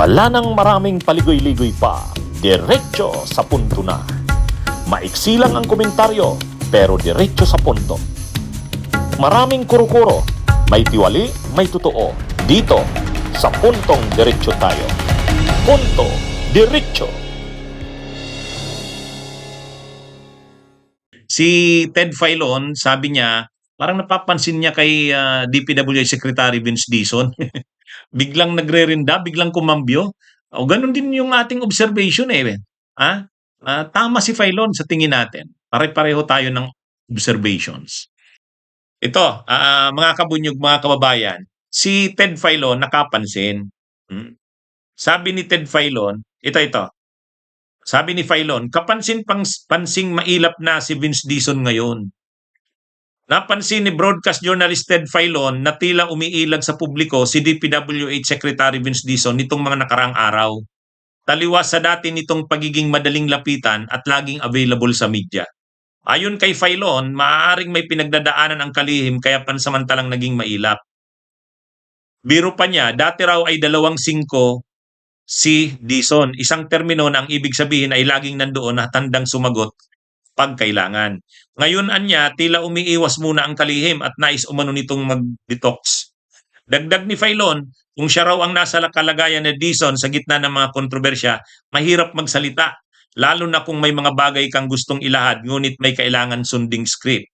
Wala nang maraming paligoy-ligoy pa, diretso sa punto na. Maiksi lang ang komentaryo, pero diretso sa punto. Maraming kuro-kuro, may tiwali, may totoo. Dito, sa puntong diretso tayo. Punto, diretso. Si Ted Filon, sabi niya, parang napapansin niya kay DPWH Secretary Vince Dizon. Biglang nagre-rinda, biglang kumambyo. O ganun din yung ating observation eh. Tama si Filon sa tingin natin. Pare-pareho tayo ng observations. Ito, mga kabunyog, mga kababayan, si Ted Filon nakapansin. Sabi ni Ted Filon, ito. Sabi ni Filon, pansing mailap na si Vince Dizon ngayon. Napansin ni broadcast journalist Ted Filon na tila umiilag sa publiko si DPWH Secretary Vince Dizon nitong mga nakaraang araw. Taliwas sa dati nitong pagiging madaling lapitan at laging available sa media. Ayon kay Filon, maaaring may pinagdadaanan ang kalihim kaya pansamantalang naging mailap. Biro pa niya, dati raw ay 2-5 si Dizon. Isang termino na ang ibig sabihin ay laging nandoon at handang sumagot pag kailangan. Ngayon anya, tila umiiwas muna ang kalihim at nais umano nitong mag-detox. Dagdag ni Filon, kung siya raw ang nasa kalagayan ni Dizon sa gitna ng mga kontrobersya, mahirap magsalita, lalo na kung may mga bagay kang gustong ilahad ngunit may kailangan sunding script.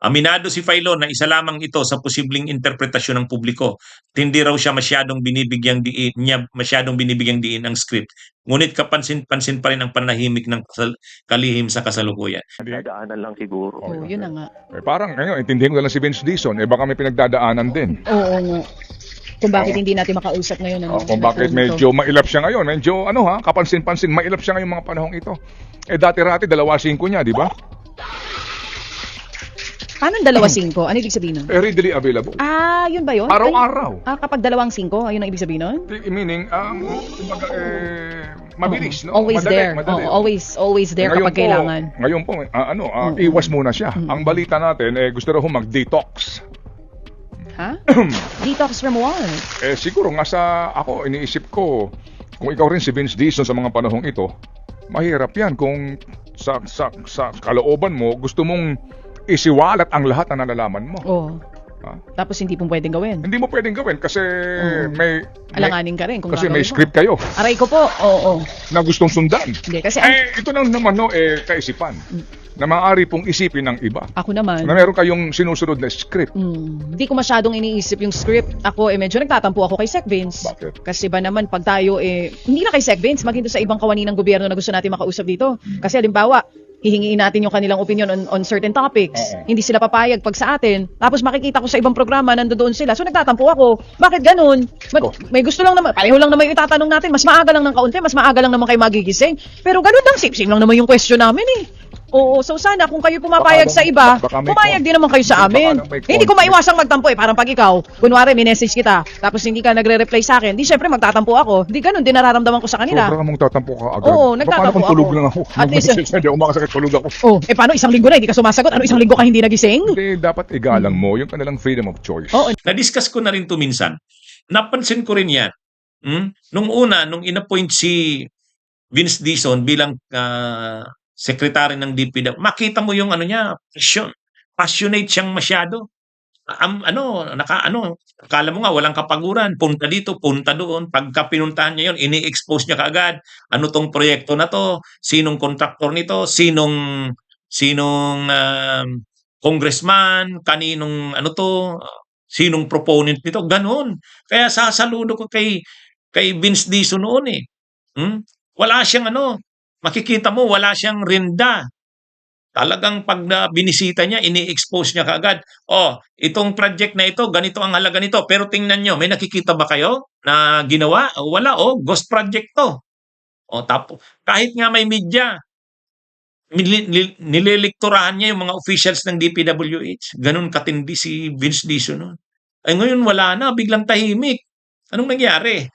Aminado si Filon na isa lamang ito sa posibleng interpretasyon ng publiko at hindi raw siya masyadong binibigyang diin ang script. Ngunit kapansin-pansin pa rin ang panahimik ng kalihim sa kasalukuyan. Pinagdaanan lang siguro. Oo, yun na nga. Parang ngayon, intindihin ko na lang si Vince Dizon, baka may pinagdadaanan din. Oo nga. Kung bakit hindi natin makausap ngayon. Kung bakit medyo mailap siya ngayon. Medyo, kapansin-pansin, mailap siya ngayon mga panahong ito. Dati-rati, 2-5 niya, di ba? Paano 2-5? Ano ibig sabihin nun? Readily available. Yun ba yun? Araw-araw. Kapag 2-5, ayun ang ibig sabihin nun? Meaning, kumbaga, mabilis, no? Always Madali, there. madali. Always there kapag kailangan. Ngayon po, iwas muna siya. Ang balita natin, gusto raw mag-detox. Ha? Detox from what? Siguro nga ako, iniisip ko, kung ikaw rin si Vince Dizon sa mga panahong ito, mahirap yan kung sa kalooban mo, gusto mong isiwalat ang lahat na nalalaman mo. Oo. Tapos hindi po pwedeng gawin. Hindi mo pwedeng gawin kasi may alanganin ka rin kung kasi may gagawin mo. script kayo Aray ko po. Oo. na gustong sundan. Hindi kasi Ito lang naman kaisipan na maaari pong isipin ng iba. ako naman. Na meron kayong sinusunod na script. Hindi ko masyadong iniisip yung script. Ako medyo nagtatampo ako kay Sec Vince. Bakit? Kasi ba naman pag tayo hindi na kay Sec Vince, maging doon sa ibang kawani ng gobyerno na gusto natin makausap dito. Kasi halimbawa, hihingiin natin yung kanilang opinion on certain topics. Hindi sila papayag pag sa atin. Tapos makikita ko sa ibang programa nandoon sila. So nagtatampo ako. Bakit ganun? May gusto lang naman, pareho lang naman yung itatanong natin. Mas maaga lang ng kaunti, mas maaga lang naman kayo magigising. Pero ganun lang, same lang naman yung question namin eh. Oo, so sana kung kayo pumapayag sa iba, pumayag din naman kayo sa amin. Hindi ko maiwasang magtampo parang pag ikaw, kunwari minessage kita, tapos hindi ka nagre-reply sa akin, di syempre magtatampo ako. Di ganun, din nararamdaman ko sa kanila. Sobrang mong tatampo ka agad. Oo, nagtatampo Paano kung tulog ako. lang ako? At least, Hindi ako makasakit, tulog ako. paano isang linggo na hindi ka sumasagot? Ano isang linggo ka hindi nagising? Hindi, dapat igalang mo yung kanilang freedom of choice. Oo. Na-discuss ko na rin to minsan. Napansin ko rin yan. Nung inappoint si Vince Dizon bilang secretary ng DPW, makita mo yung passionate siyang masyado. Akala mo nga walang kapaguran, punta dito, punta doon. Pagka pinuntahan niya yun, ini-expose niya kaagad. Ano tong proyekto na to? Sinong contractor nito? Sinong congressman? Kaninong sinong proponent nito? Ganon. Kaya sasaludo ko kay Vince Dizon noon eh. Wala siyang makikita mo, wala siyang rinda. Talagang pag binisita niya, ini-expose niya kaagad. Itong project na ito, ganito ang halaga nito. Pero tingnan nyo, may nakikita ba kayo na ginawa? Wala, ghost project to. Kahit nga may media, nililikturahan niya yung mga officials ng DPWH. Ganun katindi si Vince Dizon noon. Ngayon wala na, biglang tahimik. Anong nangyari?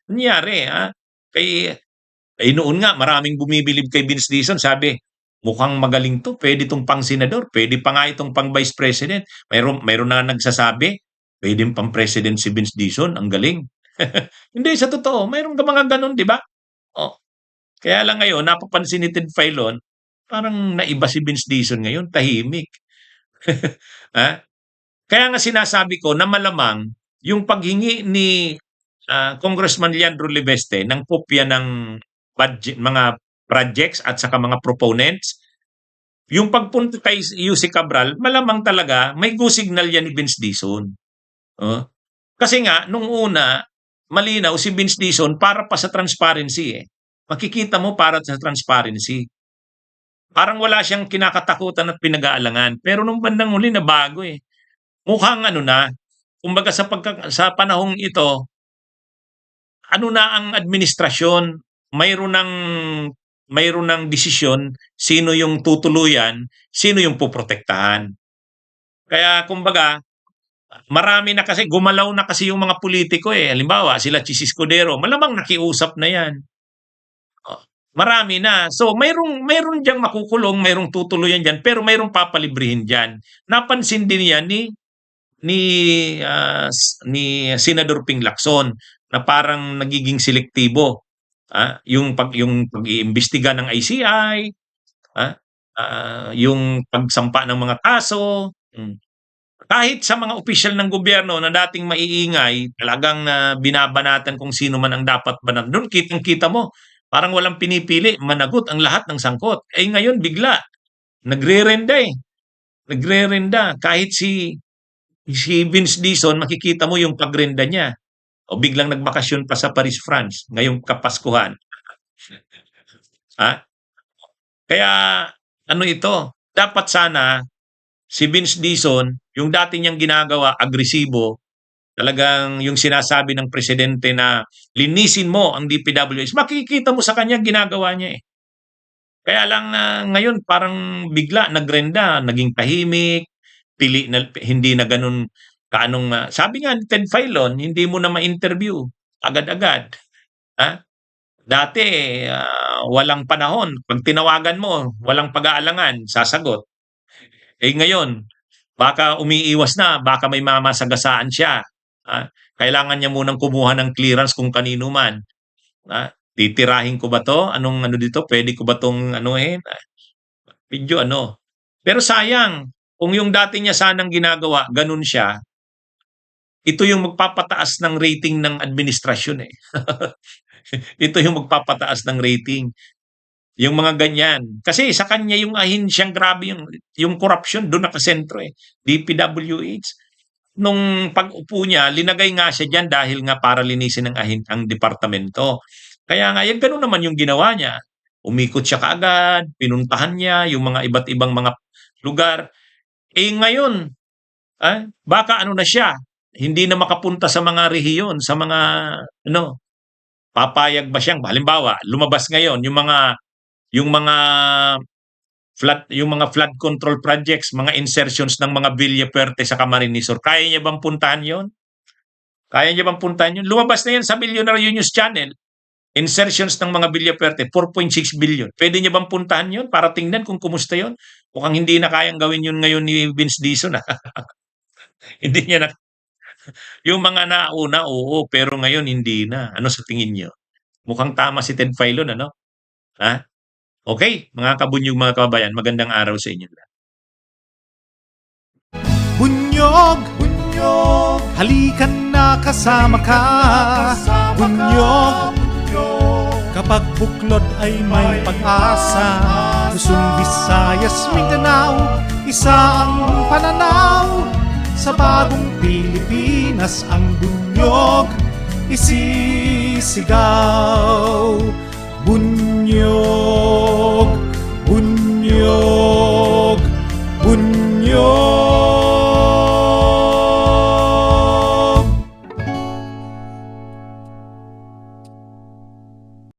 Noon nga, maraming bumibilib kay Vince Dizon. Sabi, mukhang magaling to. Pwede itong pang senador. Pwede pa nga itong pang vice president. Mayroon na nagsasabi, pwede pang president si Vince Dizon. Ang galing. Hindi, sa totoo, mayroon ka mga ganun, di ba? Oh, kaya lang ngayon, napapansin ni Ted Filon, parang naiba si Vince Dizon ngayon, tahimik. Ha? Kaya nga sinasabi ko na malamang yung paghingi ni Congressman Leandro Leveste ng kopya ng budget, mga projects at saka mga proponents, yung pagpunta kay UC Cabral, malamang talaga may go signal yan ni Vince Dizon. Oh. Kasi nga, nung una, malinaw si Vince Dizon para pa sa transparency eh. Makikita mo para sa transparency. Parang wala siyang kinakatakutan at pinag-aalangan. Pero nung bandang huli na bago eh. Mukhang ano na, kumbaga sa panahong ito, ano na ang administrasyon, mayroon ng desisyon sino yung tutuluyan, sino yung poprotektahan. Kaya kumbaga, marami na kasi, gumalaw na kasi yung mga politiko eh. Halimbawa, sila Chis Escudero, malamang nakiusap na yan. Oh, marami na. So, mayroon diyang makukulong, mayroong tutuluyan diyan, pero mayroong papalibrihin diyan. Napansin din yan ni Senador Ping Lacson na parang nagiging selektibo. Yung pag-iimbestiga ng ICI, yung pagsampa ng mga kaso, kahit sa mga opisyal ng gobyerno na dating maiingay, talagang binabanatan kung sino man ang dapat banat. Doon kitang-kita mo, parang walang pinipili, managot ang lahat ng sangkot. Eh ngayon bigla, nagre-renda eh. Nagre-renda. Kahit si Vince Dizon, makikita mo yung pagrenda niya. O biglang nagbakasyon pa sa Paris, France, ngayong Kapaskuhan. Kaya ano ito, dapat sana si Vince Dizon, yung dati niyang ginagawa, agresibo, talagang yung sinasabi ng presidente na linisin mo ang DPWH, makikita mo sa kanya ginagawa niya eh. Kaya lang ngayon parang bigla nagrenda, naging tahimik, hindi na ganun kaanong sabi nga ni Ted Filon, hindi mo na ma-interview agad-agad. Dati walang panahon, pag tinawagan mo, walang pag-aalangan, sasagot. Eh ngayon, baka umiiwas na, baka may mamasagasaan siya. Kailangan niya munang kumuha ng clearance kung kanino man. Titirahin ko ba to? Anong ano dito? Pwede ko ba tong anuhin? Medyo ano. Pero sayang, kung yung dati niya sanang ginagawa, ganun siya, ito yung magpapataas ng rating ng administrasyon eh. Ito yung magpapataas ng rating. Yung mga ganyan. Kasi sa kanya yung ahensyang grabe yung corruption doon nakasentro eh. DPWH. Nung pag-upo niya, linagay nga siya dyan dahil nga para linisin ang departamento. Kaya nga, yan ganun naman yung ginawa niya. Umikot siya kaagad, pinuntahan niya yung mga iba't ibang mga lugar. Eh ngayon, baka ano na siya, hindi na makapunta sa mga rehiyon, sa mga papayag ba siyang halimbawa, lumabas ngayon yung mga flood control projects, mga insertions ng mga Villapuerte sa Camarines Sur. Kaya niya bang puntahan 'yon? Kaya niya bang puntahan 'yon? Lumabas na 'yan sa Millionaire News Channel. Insertions ng mga Villapuerte, 4.6 billion. Pwede niya bang puntahan 'yon para tingnan kung kumusta 'yon? Mukhang hindi na kayang gawin 'yon ngayon ni Vince Dizon. Hindi niya na. Yung mga nauna, oo, pero ngayon hindi na. Ano sa tingin niyo? Mukhang tama si Ted Filon, ano? Okay, mga kabunyog, mga kababayan, magandang araw sa inyo. Bunyog, bunyog, halikan na kasama ka. Bunyog, kapag buklod ay may pag-asa. Luzon, Visayas, Mindanao, isa ang pananaw. Sa bagong Pilipinas ang bunyog isisigaw. Bunyog.